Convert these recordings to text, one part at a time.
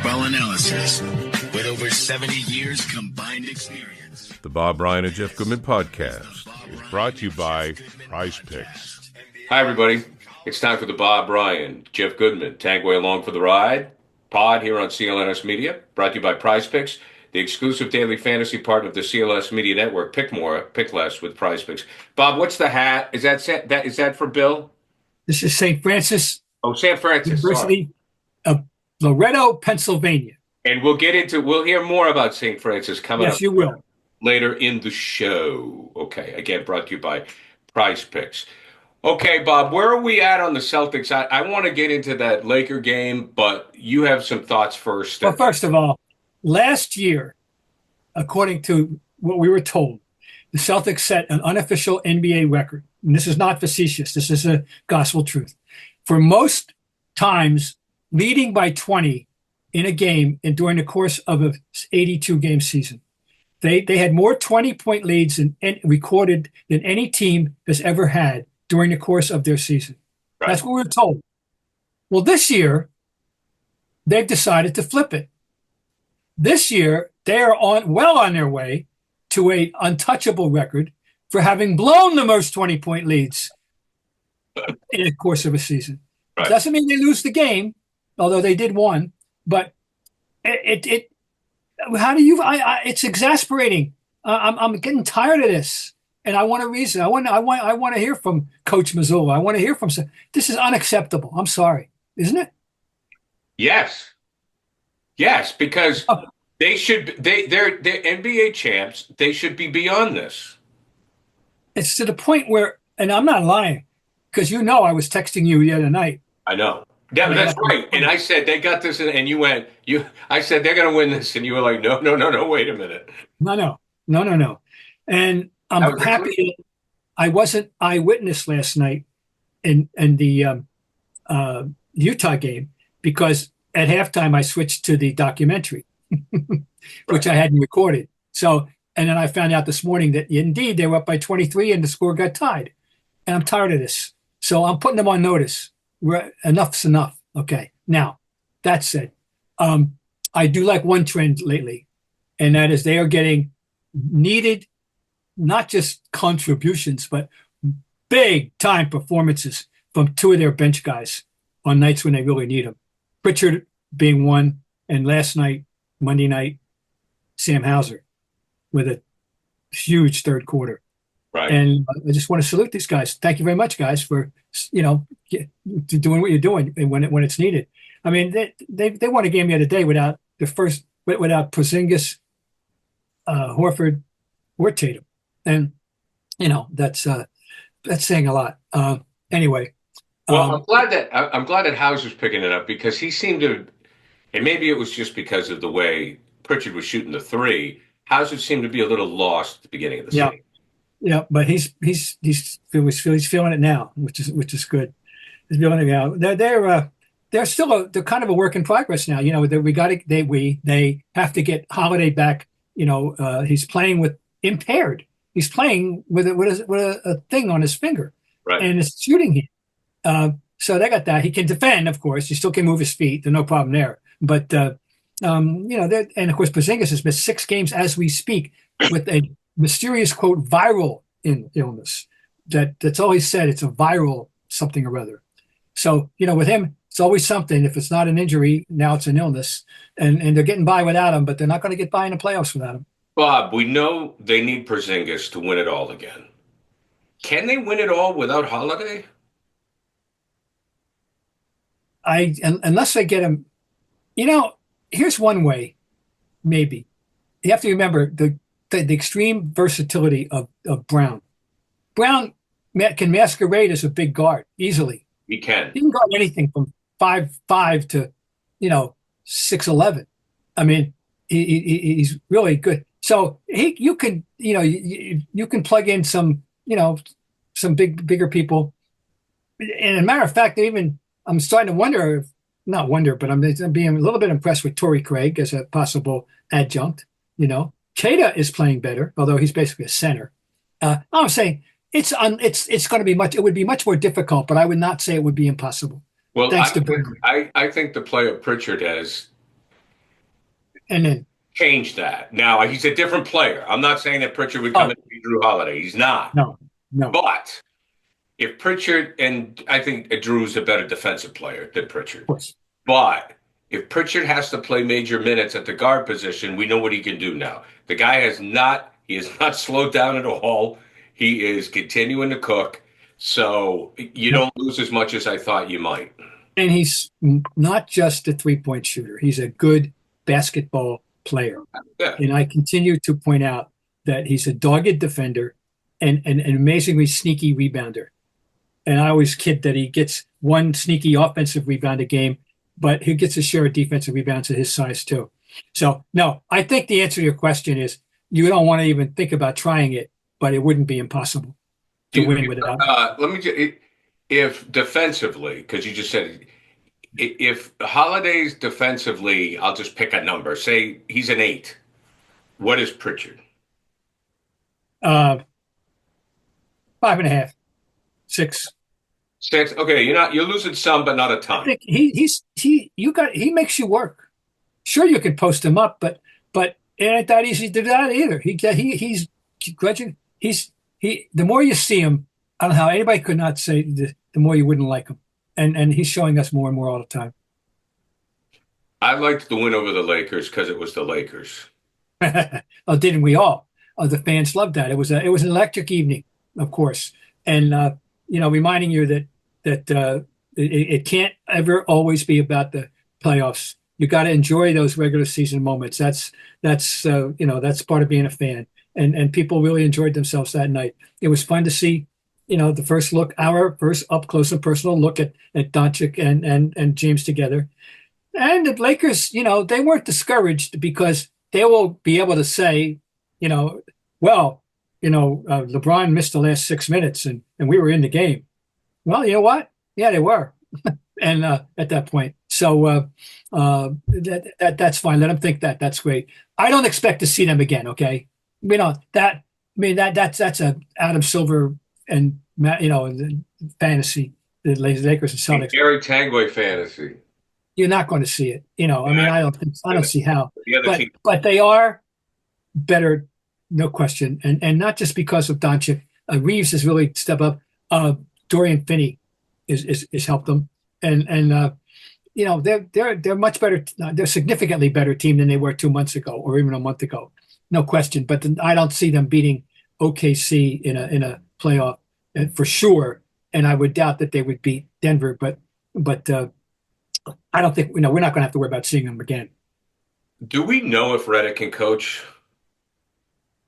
basketball analysis with over 70 years combined experience. The Bob Ryan and Jeff Goodman podcast is brought to you by Prizepicks. Hi, everybody. It's time for the Bob Ryan, Jeff Goodman, Tanguay along for the ride pod here on CLNS Media, brought to you by Prizepicks, the exclusive daily fantasy partner of the CLNS Media Network. Pick more, pick less with Prizepicks. Bob, what's the hat? Is that for Bill? This is St. Francis. Oh, St. Francis University of Loretto, Pennsylvania. And we'll hear more about St. Francis coming up. Yes, you will. Later in the show. Okay, again, brought to you by Prizepicks. Okay, Bob, where are we at on the Celtics? I want to get into that Laker game, but you have some thoughts first. Well, first of all, last year, according to what we were told, the Celtics set an unofficial NBA record. And this is not facetious. This is a gospel truth. For most times, leading by 20 in a game and during the course of an 82-game season. They had more 20-point leads recorded than any team has ever had during the course of their season. Right. That's what we were told. Well, this year, they've decided to flip it. This year, they are well on their way to an untouchable record for having blown the most 20-point leads in the course of a season. Right. Doesn't mean they lose the game, although they did one. But it's exasperating. I'm getting tired of this. And I want a reason. I want to hear from Coach Mazzulla. I want to hear from. This is unacceptable. I'm sorry, isn't it? Yes, because they should. They're NBA champs. They should be beyond this. It's to the point where, and I'm not lying, because I was texting you the other night. I know. Yeah, that's right. And I said they got this, and you went. I said they're going to win this, and you were like, no. Wait a minute. No. And I'm happy I wasn't eyewitness last night in the Utah game, because at halftime I switched to the documentary, which I hadn't recorded. So, and then I found out this morning that indeed they were up by 23 and the score got tied. And I'm tired of this. So I'm putting them on notice. Enough's enough. Okay. Now, that said, I do like one trend lately, and that is they are getting needed, not just contributions, but big time performances from two of their bench guys on nights when they really need them. Pritchard being one, and last night, Monday night, Sam Hauser with a huge third quarter. Right. And I just want to salute these guys. Thank you very much, guys, for doing what you're doing when it's needed. I mean, they won a game the other day without Porzingis, Horford, or Tatum. And, that's saying a lot. Anyway. Well, I'm glad that Hauser's picking it up, because he seemed to, and maybe it was just because of the way Pritchard was shooting the three, Hauser seemed to be a little lost at the beginning of the season. Yeah, but he's feeling it now, which is good. He's feeling it now. They're still they're kind of a work in progress now. They have to get Holiday back. He's playing with impaired. He's playing with a thing on his finger, right, and it's shooting him. So they got that. He can defend, of course. He still can move his feet. There's no problem there. But and of course, Porzingis has missed 6 games as we speak with a mysterious, quote, viral illness. That's all he said. It's a viral something or other. So, with him, it's always something. If it's not an injury, now it's an illness. And they're getting by without him, but they're not going to get by in the playoffs without him. Bob, we know they need Porzingis to win it all again. Can they win it all without Holiday? Unless they get him, here's one way, maybe. You have to remember the extreme versatility of Brown. Brown can masquerade as a big guard easily. He can. He can guard anything from 5'5" to 6'11". I mean, he's really good. So you can plug in some bigger people. And as a matter of fact, I'm starting to wonder, not wonder, but I'm being a little bit impressed with Torrey Craig as a possible adjunct. Cheta is playing better, although he's basically a center. I'm saying it's going to be it would be much more difficult, but I would not say it would be impossible. Well, I think the play of Pritchard has And then change that. Now, he's a different player. I'm not saying that Pritchard would come in and be Jrue Holiday. He's not. No. But if Pritchard, and I think Jrue's a better defensive player than Pritchard. Of course. But if Pritchard has to play major minutes at the guard position, we know what he can do now. The guy has not slowed down at all. He is continuing to cook. So you don't lose as much as I thought you might. And he's not just a three-point shooter. He's a good basketball player. Yeah. And I continue to point out that he's a dogged defender and an amazingly sneaky rebounder. And I always kid that he gets one sneaky offensive rebound a game, but he gets a share of defensive rebounds at his size too. So, no, I think the answer to your question is you don't want to even think about trying it, but it wouldn't be impossible to win without. Let me just, if defensively, because you just said, if Holiday's defensively, I'll just pick a number. Say he's an 8. What is Pritchard? 5.5, 6. 6. Okay, you're losing some, but not a ton. I think he makes you work. Sure, you can post him up, but it ain't that easy to do that either. He's grudging. The more you see him, I don't know how anybody could not say the more you wouldn't like him. And he's showing us more and more all the time. I liked the win over the Lakers because it was the Lakers. Oh, didn't we all? The fans loved that. It was an electric evening, of course. And reminding you that it can't ever always be about the playoffs. You got to enjoy those regular season moments. That's part of being a fan. And people really enjoyed themselves that night. It was fun to see, our first up close and personal look at Doncic and James together. And the Lakers, they weren't discouraged because they will be able to say, LeBron missed the last 6 minutes and we were in the game. Well, you know what? Yeah, they were. And at that point. So that's fine. Let them think that. That's great. I don't expect to see them again, okay? That's a Adam Silver and fantasy, the Lakers and Celtics. Gary Tanguay fantasy. You're not going to see it. I don't see how. The but they are better, no question. And not just because of Doncic. Reeves has really stepped up. Dorian Finney is helped them. And they're much better. They're a significantly better team than they were 2 months ago or even a month ago. No question. But I don't see them beating OKC in a playoff for sure. And I would doubt that they would beat Denver. But I don't think we're not going to have to worry about seeing them again. Do we know if Redick can coach?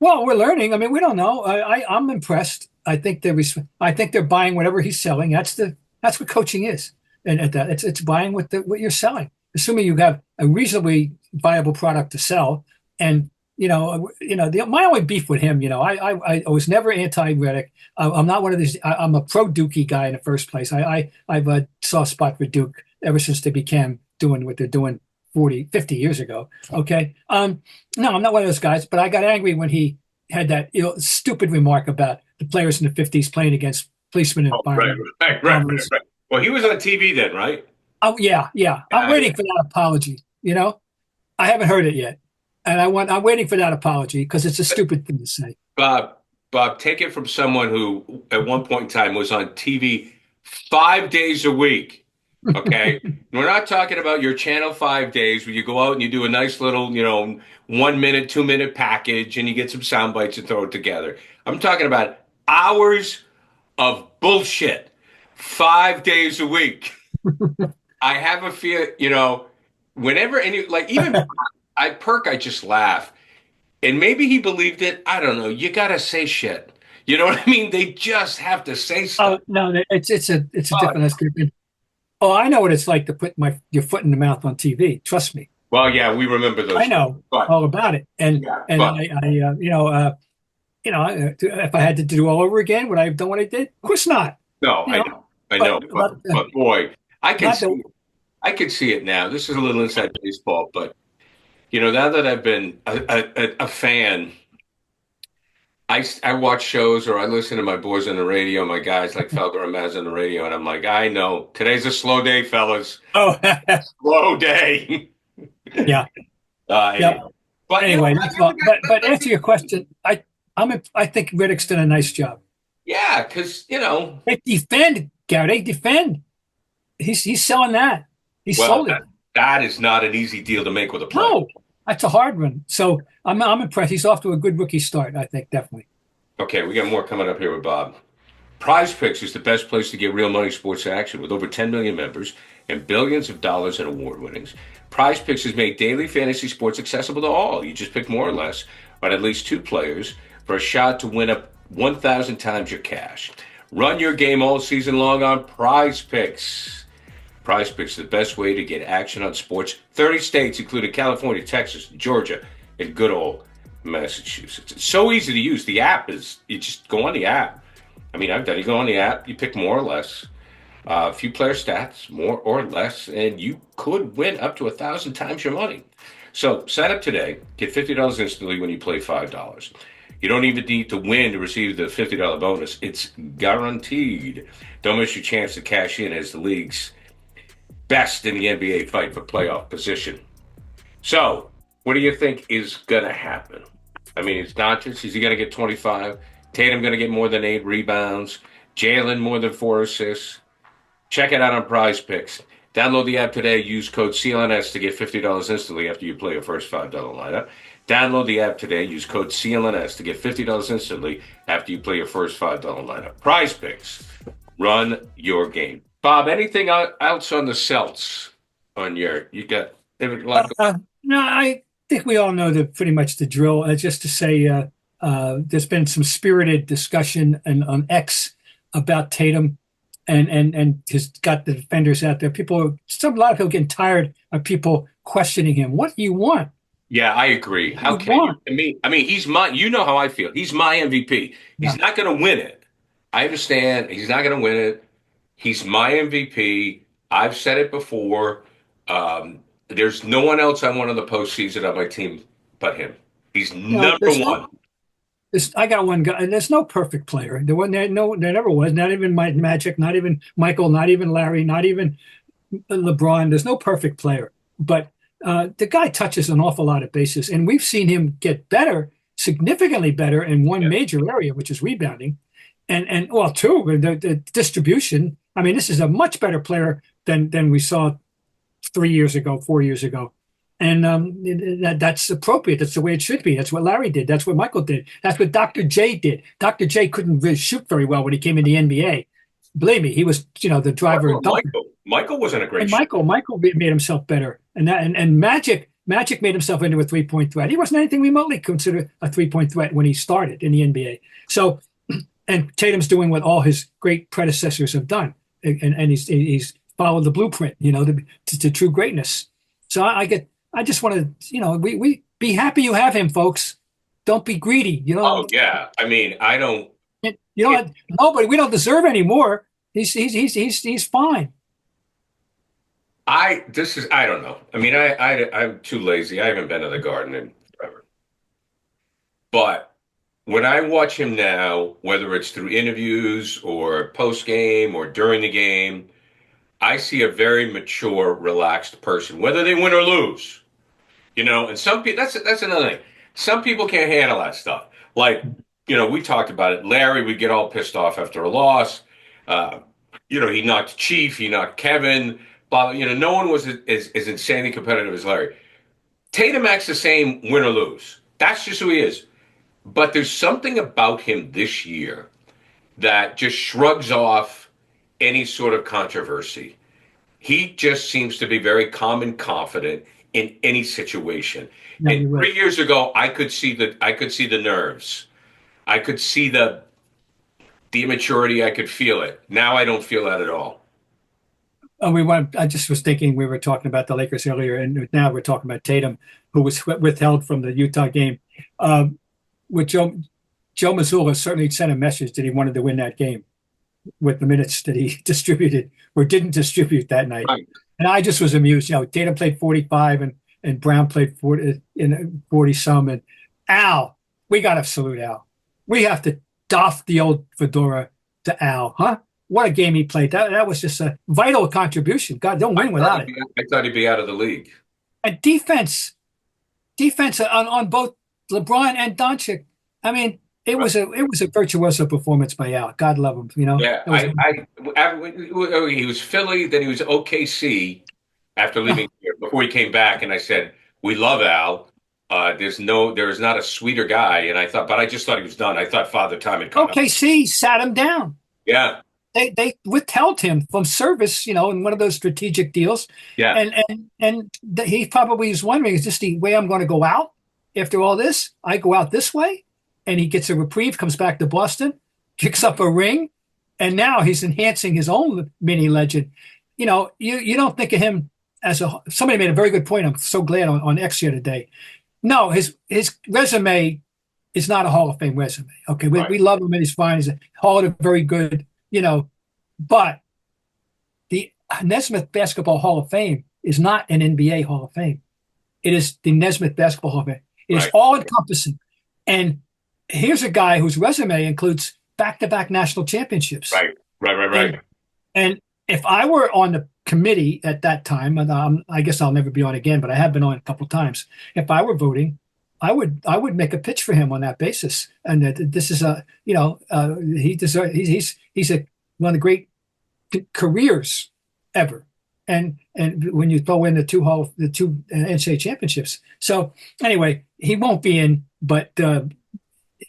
Well, we're learning. I mean, we don't know. I'm impressed. I think they're buying whatever he's selling. That's what coaching is. And it's buying what you're selling, assuming you have a reasonably viable product to sell. And my only beef with him, I was never anti-Redick. I'm not one of these. I'm a pro Dookie guy in the first place. I've a soft spot for Duke ever since they began doing what they're doing 40, 50 years ago. Okay. No, I'm not one of those guys. But I got angry when he had that stupid remark about the players in the 50s playing against policemen and firemen. Right. Well, he was on TV then, right? Oh, yeah. I'm waiting for that apology. I haven't heard it yet. And I'm waiting for that apology because it's a stupid thing to say. Bob, take it from someone who at one point in time was on TV 5 days a week. Okay. We're not talking about your Channel 5 days where you go out and you do a nice little, 1 minute, 2 minute package and you get some sound bites and throw it together. I'm talking about hours of bullshit 5 days a week. I have a fear, whenever even I just laugh. And maybe he believed it. I don't know. You got to say shit. You know what I mean? They just have to say stuff. Oh, no, it's a different. Oh, I know what it's like to put your foot in the mouth on TV. Trust me. Well, yeah, we remember those. I know all about it. And if I had to do all over again, would I have done what I did? Of course not. No, I know. But boy, I can see it now. This is a little inside baseball, but now that I've been a fan, I watch shows or I listen to my boys on the radio, my guys like Felger and Maz on the radio, and I'm like, I know today's a slow day, fellas. Oh, slow day. Yeah. Yep. But Anyway, but answer your question. I think Riddick's done a nice job. yeah, because They defend, Gary. They defend. He's selling that. He well, sold it. that is not an easy deal to make with a player. No, that's a hard one. So I'm impressed. He's off to a good rookie start. I think definitely. Okay, we got more coming up here with Bob. Prizepicks is the best place to get real money sports action with over 10 million members and billions of dollars in award winnings. Prizepicks has made daily fantasy sports accessible to all. You just pick more or less on at least 2 players for a shot to win up 1,000 times your cash. Run your game all season long on Prizepicks. Prizepicks is the best way to get action on sports. 30 states, including California, Texas, Georgia, and good old Massachusetts. It's so easy to use. The app is, you just go on the app. I mean, I've done it. You go on the app, you pick more or less, a few player stats, more or less, and you could win up to 1,000 times your money. So sign up today. Get $50 instantly when you play $5. You don't even need to win to receive the $50 bonus. It's guaranteed. Don't miss your chance to cash in as the league's best in the NBA fight for playoff position. So, what do you think is going to happen? I mean, it's not just, is he going to get 25? Tatum going to get more than 8 rebounds. Jalen more than 4 assists. Check it out on Prizepicks. Download the app today. Use code CLNS to get $50 instantly after you play your first $5 lineup. Download the app today. Use code CLNS to get $50 instantly after you play your first $5 lineup. Prizepicks. Run your game. Bob, anything else on the Celts? You got a lot no, I think we all know pretty much the drill. Just to say, there's been some spirited discussion on X about Tatum, and has got the defenders out there. A lot of people getting tired of people questioning him. What do you want? Yeah, I agree. How can you? I mean, he's my. You know how I feel. He's my MVP. He's not going to win it. I understand. He's not going to win it. He's my MVP. I've said it before. There's no one else I want on the postseason on my team but him. He's number one. I got one guy. There's no perfect player. There never was. Not even Magic. Not even Michael. Not even Larry. Not even LeBron. There's no perfect player. But the guy touches an awful lot of bases, and we've seen him get better, significantly better in one major area, which is rebounding, and well, two, the distribution. I mean, this is a much better player than we saw 3 years ago, 4 years ago. And that's appropriate. That's the way it should be. That's what Larry did. That's what Michael did. That's what Dr. J did. Dr. J couldn't really shoot very well when he came in the NBA. Believe me, he was, the driver. Michael wasn't a great shooter. Michael made himself better. And Magic made himself into a 3-point threat. He wasn't anything remotely considered a 3-point threat when he started in the NBA. So, and Tatum's doing what all his great predecessors have done. And he's followed the blueprint, to true greatness. So I just want to, we be happy you have him, folks. Don't be greedy, Oh yeah, I mean, I don't. Nobody. We don't deserve any more. He's fine. I don't know. I mean, I'm too lazy. I haven't been to the Garden in forever. But when I watch him now, whether it's through interviews or post game or during the game, I see a very mature, relaxed person, whether they win or lose. And some people, that's another thing. Some people can't handle that stuff. Like, we talked about it. Larry would get all pissed off after a loss. He knocked Chief, he knocked Kevin. Blah, no one was as insanely competitive as Larry. Tatum acts the same, win or lose. That's just who he is. But there's something about him this year that just shrugs off any sort of controversy. He just seems to be very calm and confident in any situation. And 3 years ago, I could see the nerves. I could see the immaturity. I could feel it. Now I don't feel that at all. I just was thinking we were talking about the Lakers earlier, and now we're talking about Tatum, who was withheld from the Utah game. With Joe Mazzulla certainly sent a message that he wanted to win that game with the minutes that he distributed or didn't distribute that night. Right. And I just was amused. Tatum played 45 and Brown played 40 some. And Al, we got to salute Al. We have to doff the old fedora to Al, huh? What a game he played. That was just a vital contribution. God, don't win without it. I thought he'd be out of the league. And defense, defense on both LeBron and Doncic. I mean, it was a virtuoso performance by Al. God love him. Yeah, he was Philly, then he was OKC after leaving here before he came back, and I said, "We love Al. There is not a sweeter guy." And but I just thought he was done. I thought Father Time had come out. OKC sat him down. Yeah, they withheld him from service, in one of those strategic deals. Yeah, and he probably was wondering, is this the way I'm going to go out after all this? I go out this way, and he gets a reprieve, comes back to Boston, kicks up a ring, and now he's enhancing his own mini legend. You don't think of him as somebody made a very good point. I'm so glad on X here today. No, his resume is not a Hall of Fame resume. Okay, we love him and he's fine. He's a Hall of very good, but the Nesmith Basketball Hall of Fame is not an NBA Hall of Fame. It is the Nesmith Basketball Hall of Fame. It is all encompassing. And here's a guy whose resume includes back-to-back national championships. Right. And if I were on the committee at that time, and I guess I'll never be on again, but I have been on a couple of times. If I were voting, I would make a pitch for him on that basis, and that this is he deserves. He's one of the great careers ever, and when you throw in the two NCAA championships. So anyway, he won't be in, but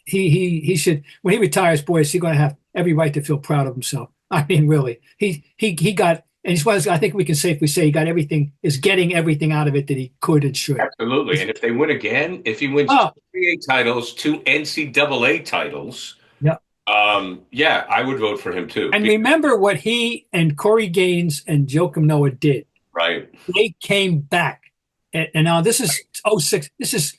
he should, when he retires, boys, he's going to have every right to feel proud of himself. I mean, really, he got. And I think we can safely say he got is getting everything out of it that he could and should. Absolutely. And if they win again, if he wins 2 NBA titles, 2 NCAA titles, I would vote for him too. And remember what he and Corey Gaines and Joakim Noah did. Right. They came back. And now this is 06. This is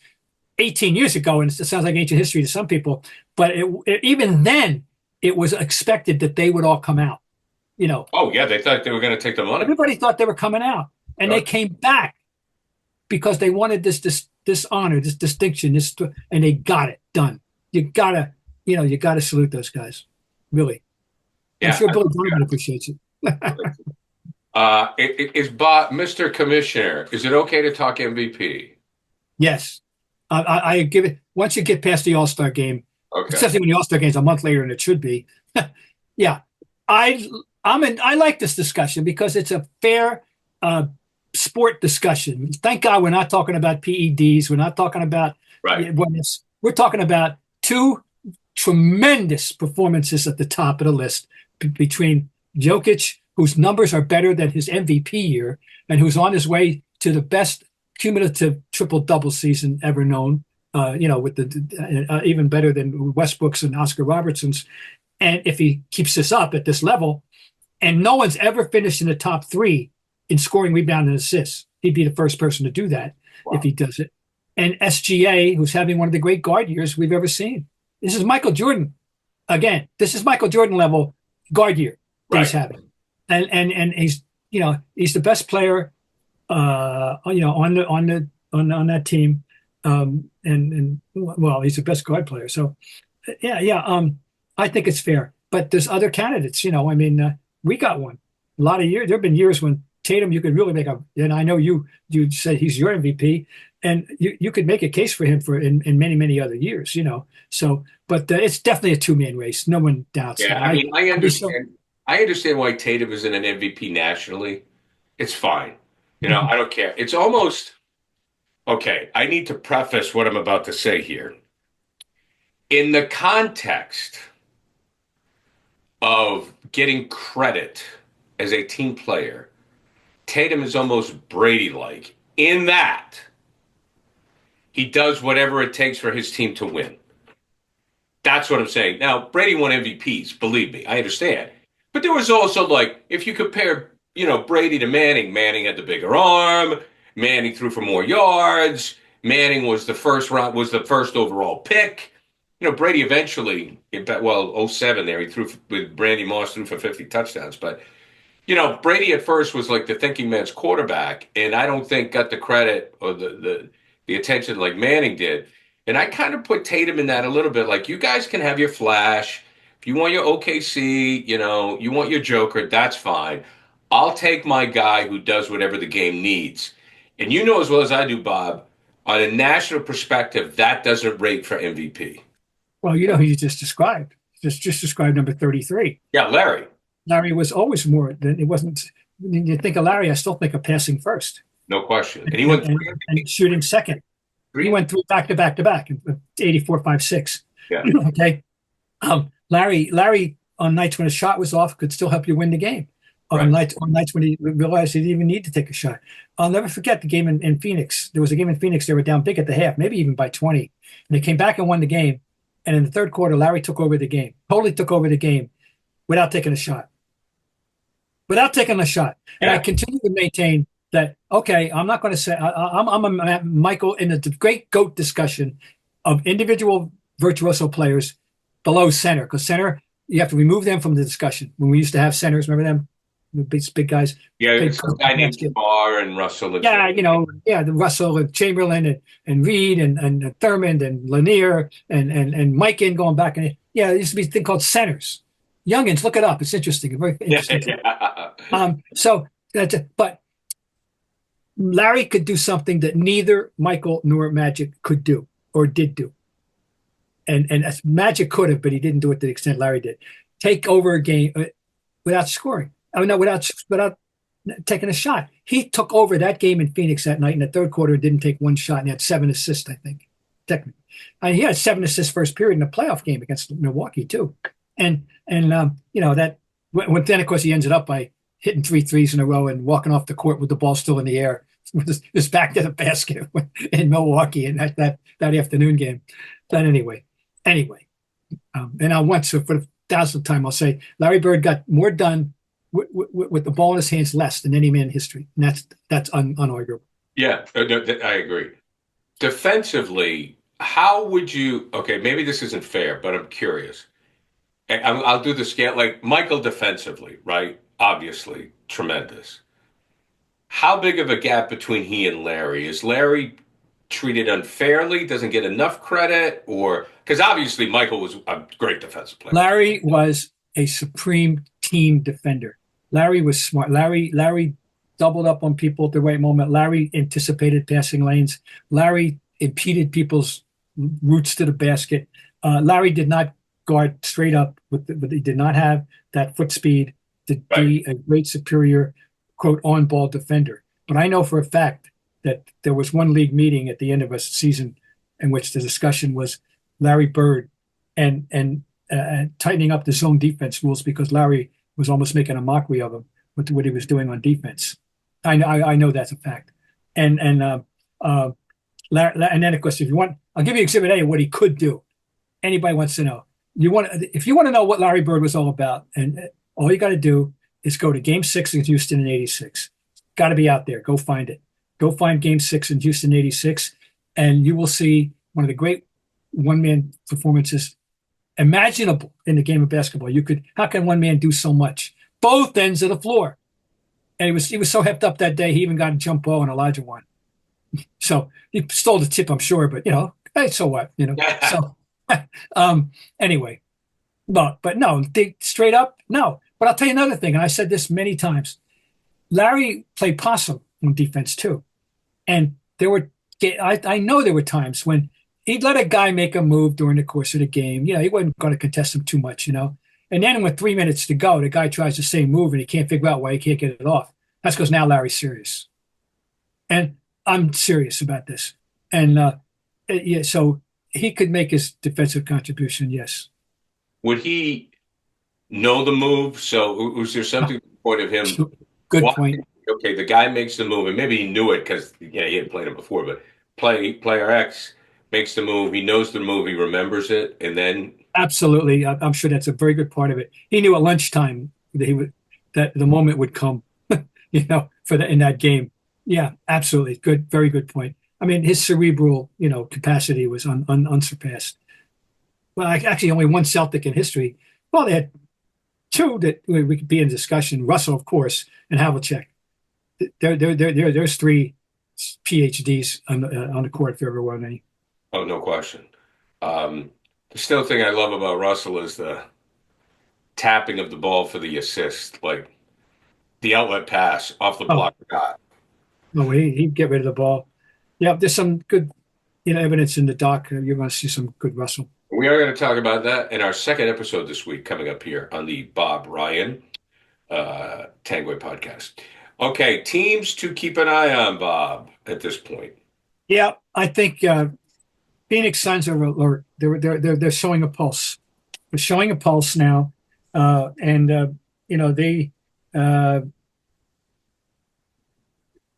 18 years ago, and it sounds like ancient history to some people. But even then, it was expected that they would all come out. Oh yeah, they thought they were going to take the money. Everybody thought they were coming out, and they came back because they wanted this honor, this distinction, and they got it done. You gotta salute those guys, really. Yeah, I'm sure Billy Donovan appreciates it. Is Bob, Mr. Commissioner? Is it okay to talk MVP? Yes, I give it. Once you get past the All-Star game, especially when the All-Star game is a month later than it should be. Yeah, I like this discussion because it's a fair sport discussion. Thank God we're not talking about PEDs. We're not talking about we're talking about 2 tremendous performances at the top of the list between Jokic, whose numbers are better than his MVP year, and who's on his way to the best cumulative triple-double season ever known. With the even better than Westbrook's and Oscar Robertson's. And if he keeps this up at this level. And no one's ever finished in the top 3 in scoring, rebound, and assists. He'd be the first person to do that if he does it. And SGA, who's having one of the great guard years we've ever seen. This is Michael Jordan. Again, this is Michael Jordan level guard year that he's having. And he's he's the best player on that team. And he's the best guard player. So I think it's fair. But there's other candidates, we got one. A lot of years. There have been years when Tatum, you could really and I know you said he's your MVP, and you could make a case for him in many, many other years, So, but it's definitely a 2-man race. No one doubts that. I understand. I understand why Tatum isn't an MVP nationally. It's fine. I don't care. It's almost okay. I need to preface what I'm about to say here. In the context of getting credit as a team player, Tatum is almost Brady-like in that he does whatever it takes for his team to win. That's what I'm saying. Now, Brady won MVPs, believe me, I understand. But there was also if you compare, Brady to Manning, Manning had the bigger arm, Manning threw for more yards, Manning was the first overall pick. Brady eventually, 07 there, he threw with Randy Moss, threw for 50 touchdowns. But, Brady at first was like the thinking man's quarterback, and I don't think got the credit or the attention like Manning did. And I kind of put Tatum in that a little bit. Like, you guys can have your flash. If you want your OKC, you want your Joker, that's fine. I'll take my guy who does whatever the game needs. And you know as well as I do, Bob, on a national perspective, that doesn't rate for MVP. Well, you know who you just described. Just described number 33. Yeah, Larry. Larry was always more than it wasn't. When you think of Larry, I still think of passing first. No question. And he went and shooting second. three. He went through back to back to back in 84, 5, 6. Yeah. Okay. Larry on nights when his shot was off could still help you win the game. On nights when he realized he didn't even need to take a shot. I'll never forget the game in Phoenix. There was a game in Phoenix. They were down big at the half, maybe even by 20. And they came back and won the game. And in the third quarter, Larry took over the game. Totally took over the game without taking a shot. And I continue to maintain that, okay, I'm not going to say, I'm a Michael in the great GOAT discussion of individual virtuoso players below center, because center, you have to remove them from the discussion. When we used to have centers, remember them? The big guys. Yeah, some guy named Barr and Russell. The Russell and Chamberlain and Reed and Thurmond and Lanier and Mike in going back. And yeah, there used to be a thing called centers. Youngins, look it up. It's interesting. Very interesting. So that's it. But Larry could do something that neither Michael nor Magic could do or did do. And Magic could have, but he didn't do it to the extent Larry did. Take over a game without scoring. I mean, no, without taking a shot. He took over that game in Phoenix that night in the third quarter and didn't take one shot, and he had 7 assists, I think, technically. And he had 7 assists first period in a playoff game against Milwaukee too. And that when then of course he ends it up by hitting 3 threes in a row and walking off the court with the ball still in the air, with his back to the basket in Milwaukee in that afternoon game. But anyway, and I want to, for the 1,000th time, I'll say Larry Bird got more done with the ball in his hands less than any man in history. And that's unarguable. Yeah, I agree. Defensively, how would you, okay, maybe this isn't fair, but I'm curious. I'll do the scale, like Michael defensively, right? Obviously, tremendous. How big of a gap between he and Larry? Is Larry treated unfairly, doesn't get enough credit, or because obviously Michael was a great defensive player. Larry was a supreme team defender. Larry was smart. Larry doubled up on people at the right moment. Larry anticipated passing lanes. Larry impeded people's routes to the basket. Larry did not guard straight up, but he did not have that foot speed to be a great superior, quote, on-ball defender. But I know for a fact that there was one league meeting at the end of a season in which the discussion was Larry Bird and tightening up the zone defense rules because Larry was almost making a mockery of him with what he was doing on defense. I know that's a fact. And then of course, if you want, I'll give you Exhibit A of what he could do. Anybody wants to know. If you want to know what Larry Bird was all about, and all you got to do is go to Game 6 in Houston in '86. Got to be out there. Go find it. Go find Game 6 in Houston '86, and you will see one of the great one-man performances imaginable in the game of basketball. How can one man do so much? Both ends of the floor. And he was so hepped up that day, he even got a jump ball and Elijah won. So he stole the tip, I'm sure, but hey, so what? So anyway, but no, straight up, no. But I'll tell you another thing, and I said this many times. Larry played possum on defense too. And I know there were times when he'd let a guy make a move during the course of the game. He wasn't going to contest him too much, And then with 3 minutes to go, the guy tries the same move and he can't figure out why he can't get it off. That's because now Larry's serious. And I'm serious about this. And so he could make his defensive contribution, yes. Would he know the move? So was there something to the point of him? Good point. Okay, the guy makes the move, and maybe he knew it because he hadn't played him before, but player X makes the move, he knows the move, he remembers it, and then absolutely, I'm sure that's a very good part of it. He knew at lunchtime that the moment would come, in that game. Yeah, absolutely, good, very good point. I mean, his cerebral, capacity was unsurpassed. Well, actually, only one Celtic in history. Well, they had two that we could be in discussion. Russell, of course, and Havlicek. There's 3 PhDs on the court if there ever were any. Oh, no question. The still thing I love about Russell is the tapping of the ball for the assist, like the outlet pass off the block shot. No, he'd get rid of the ball. Yeah, there's some good evidence in the doc. You're going to see some good Russell. We are going to talk about that in our second episode this week, coming up here on the Bob Ryan Tanguay podcast. Okay, teams to keep an eye on, Bob, at this point. Yeah, I think Phoenix Suns are alert. They're showing a pulse. They're showing a pulse now, and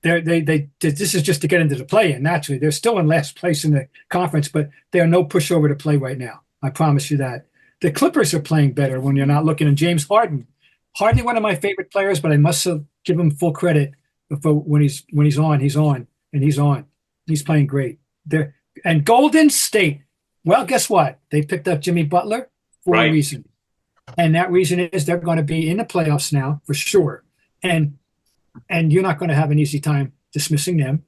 this is just to get into the play-in. Naturally, they're still in last place in the conference, but they are no pushover to play right now. I promise you that. The Clippers are playing better when you're not looking at James Harden. Hardly one of my favorite players, but I must give him full credit for when he's on. He's on, and he's on. He's playing great. And Golden State. Well, guess what? They picked up Jimmy Butler for a reason, and that reason is they're going to be in the playoffs now for sure. And you're not going to have an easy time dismissing them.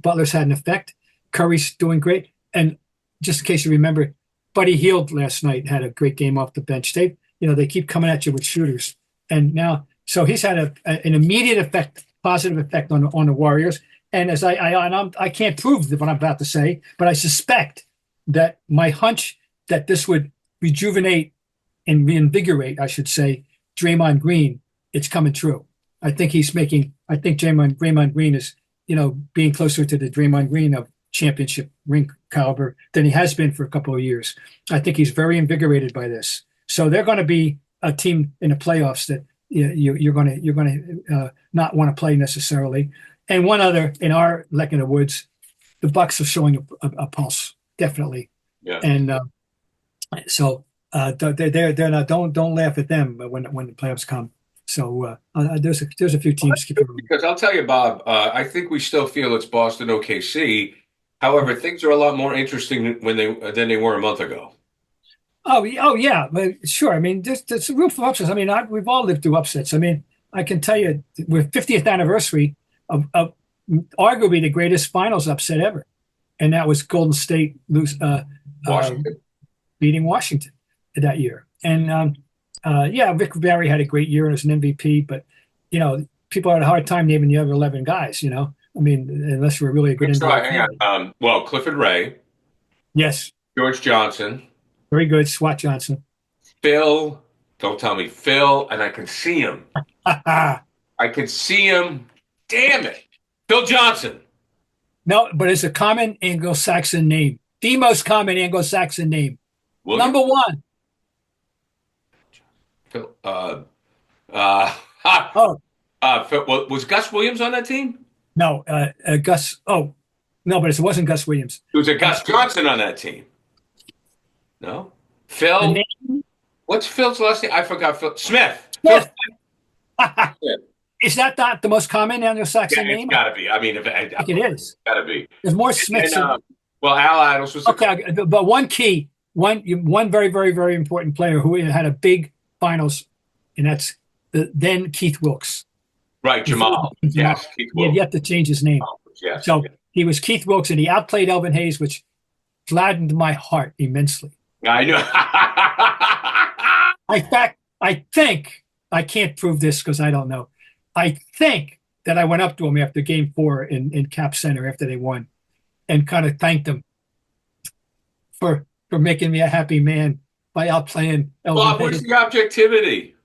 Butler's had an effect. Curry's doing great. And just in case you remember, Buddy Hield last night had a great game off the bench. They keep coming at you with shooters. And now, so he's had an immediate effect, positive effect on the Warriors. And as I can't prove what I'm about to say, but I suspect that my hunch that this would rejuvenate and reinvigorate, I should say, Draymond Green, it's coming true. I think Draymond Green is, being closer to the Draymond Green of championship ring caliber than he has been for a couple of years. I think he's very invigorated by this. So they're going to be a team in the playoffs that you're going to not want to play necessarily. And one other in our neck of the woods, the Bucks are showing a pulse, definitely. Yeah. And so they're not. Don't laugh at them when the playoffs come. So there's a few teams. Because I'll tell you, Bob, I think we still feel it's Boston OKC. However, things are a lot more interesting than they were a month ago. Oh yeah, but sure. I mean, there's room for upsets. I mean, we've all lived through upsets. I mean, I can tell you, we're 50th anniversary of arguably the greatest finals upset ever, and that was Golden State beating Washington that year. And Rick Barry had a great year as an MVP, but people had a hard time naming the other 11 guys. I mean, unless you're really a good NBA player. Clifford Ray. Yes. George Johnson. Very good. Swat Johnson. Phil. Don't tell me Phil, and I can see him. I can see him. Damn it. Phil Johnson. No, but it's a common Anglo-Saxon name. The most common Anglo-Saxon name. Number one. Phil, was Gus Williams on that team? No, Gus. Oh, no, but it wasn't Gus Williams. It was a Gus Johnson on that team. No, Phil. What's Phil's last name? I forgot. Phil Smith. Smith. Is that not the most common Anglo-Saxon name? It's got to be. I mean, I think it is. Got to be. There's more Smiths. Al Idols was okay, but one very, very, very important player who had a big finals, and that's then Keith Wilkes. Right, Jamal. Yes, Keith Wilkes. He had yet to change his name. Yes. So he was Keith Wilkes, and he outplayed Elvin Hayes, which gladdened my heart immensely. I know. In fact, I think, I can't prove this because I don't know. I think that I went up to him after Game 4 in Cap Center after they won and kind of thanked him for making me a happy man by outplaying Elvin Hayes. What's the objectivity?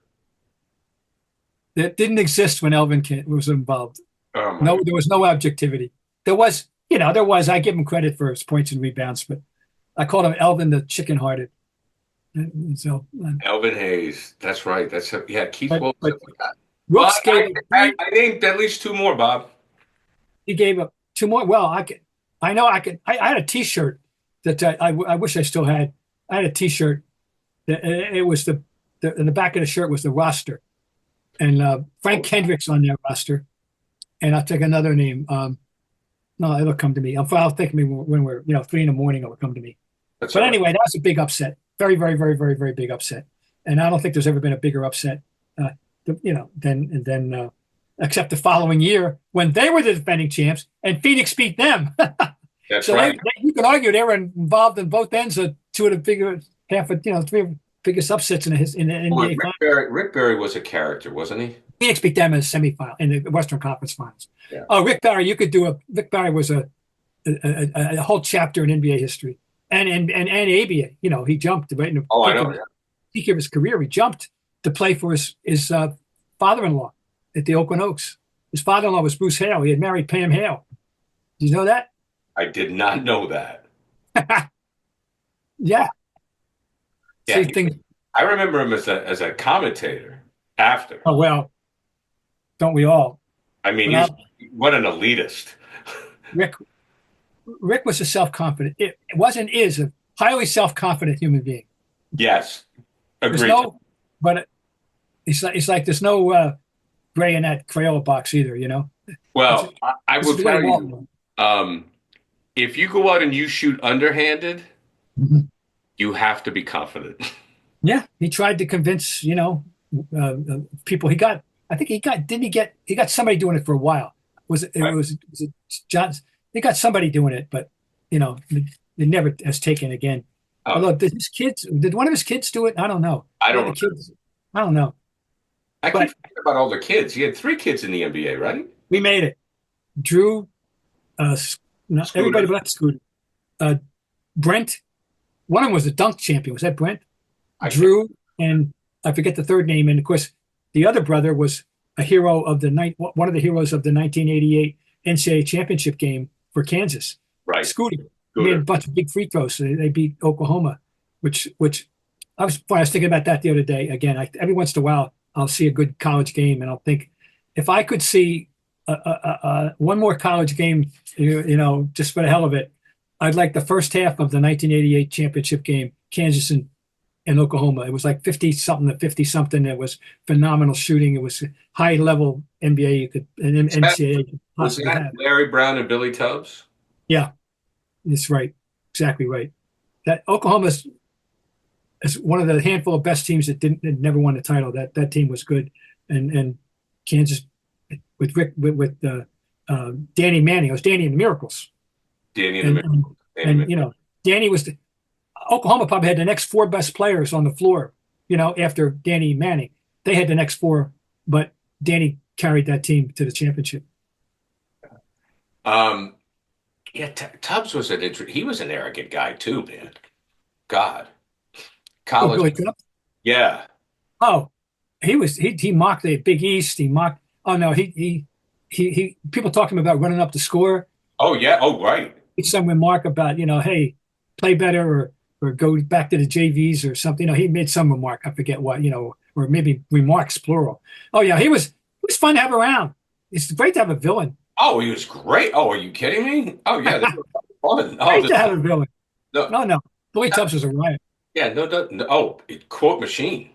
That didn't exist when Elvin was involved. Oh no, there was no objectivity. There was. I give him credit for his points and rebounds, but I called him Elvin the chicken-hearted. So Elvin Hayes. That's right. Keith Wilkes. Wilkes I named at least two more, Bob. He gave up two more. Well, I had a T-shirt that I wish I still had. I had a T-shirt. It was in the back of the shirt was the roster. And Frank Kendrick's on their roster. And I'll take another name. No, it'll come to me. I'll think me when we're 3 a.m, it'll come to me. Anyway, that was a big upset. Very, very, very, very, very big upset. And I don't think there's ever been a bigger upset, than except the following year when they were the defending champs and Phoenix beat them. That's so right. You could argue they were involved in both ends of two of the three biggest upsets in the NBA. Rick Barry was a character, wasn't he? Phoenix beat them in the semifinal in the Western Conference Finals. Yeah. Oh, Rick Barry, Rick Barry was a whole chapter in NBA history and ABA. You know, he jumped right in the Oh, I know. peak of his career. He jumped to play for his father-in-law at the Oakland Oaks. His father-in-law was Bruce Hale. He had married Pam Hale. Did you know that? I did not know that. Yeah. Yeah, Things. I remember him as a commentator after. Oh well, don't we all? I mean, what an elitist. Rick was a self-confident. It wasn't is a highly self-confident human being. Yes, agreed. There's no, but it's like there's no gray in that Crayola box either. You know. Well, I will tell you, if you go out and you shoot underhanded, you have to be confident. Yeah, he tried to convince people. He got somebody doing it for a while. Was it John? He got somebody doing it, but it never has taken again. Oh. Although did one of his kids do it? I don't know. I don't know. I keep thinking about all the kids. He had 3 kids in the NBA, right? We made it. Jrue, everybody but Scooter. Brent, one of them was a dunk champion. Was that Brent? Jrue, and I forget the third name. And of course, the other brother was a hero of one of the heroes of the 1988 NCAA championship game for Kansas. Right. Scooter. He made a bunch of big free throws. So they beat Oklahoma, which I was thinking about that the other day. Again, every once in a while, I'll see a good college game, and I'll think, if I could see one more college game, just for the hell of it, I'd like the first half of the 1988 championship game, Kansas and Oklahoma. It was like 50-something to 50-something. It was phenomenal shooting. It was high-level NBA NCAA. Was that Larry Brown and Billy Tubbs? Yeah, that's right. Exactly right. That Oklahoma is one of the handful of best teams that never won the title. That team was good, and Kansas with Danny Manning. It was Danny and the Miracles. Danny and the Miracles. Danny was Oklahoma probably had the next 4 best players on the floor. After Danny Manning, they had the next 4, but Danny carried that team to the championship. Tubbs was he was an arrogant guy too, man. God, college. Billy Tubbs? Yeah. Oh, he mocked the Big East. He mocked. Oh no, he people talked to him about running up the score. Oh yeah. Oh right. Some remark about hey, play better or go back to the JVs or something. He made some remark. I forget what. Or maybe remarks plural. Oh yeah, he was fun to have around. It's great to have a villain. Oh, he was great. Oh, are you kidding me? Oh yeah, that was fun. Great to have a villain. No. Billy Tubbs was a riot. Yeah, no. Oh, quote machine.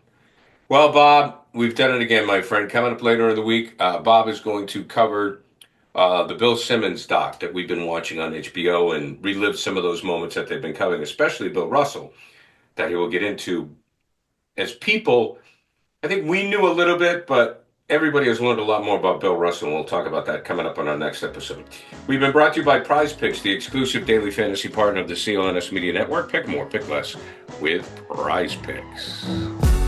Well, Bob, we've done it again, my friend. Coming up later in the week, Bob is going to cover the Bill Simmons doc that we've been watching on HBO and relive some of those moments that they've been covering, especially Bill Russell, that he will get into. As people, I think we knew a little bit, but everybody has learned a lot more about Bill Russell, and we'll talk about that coming up on our next episode. We've been brought to you by Prizepicks, the exclusive daily fantasy partner of the CLNS Media Network. Pick more, pick less with Prizepicks.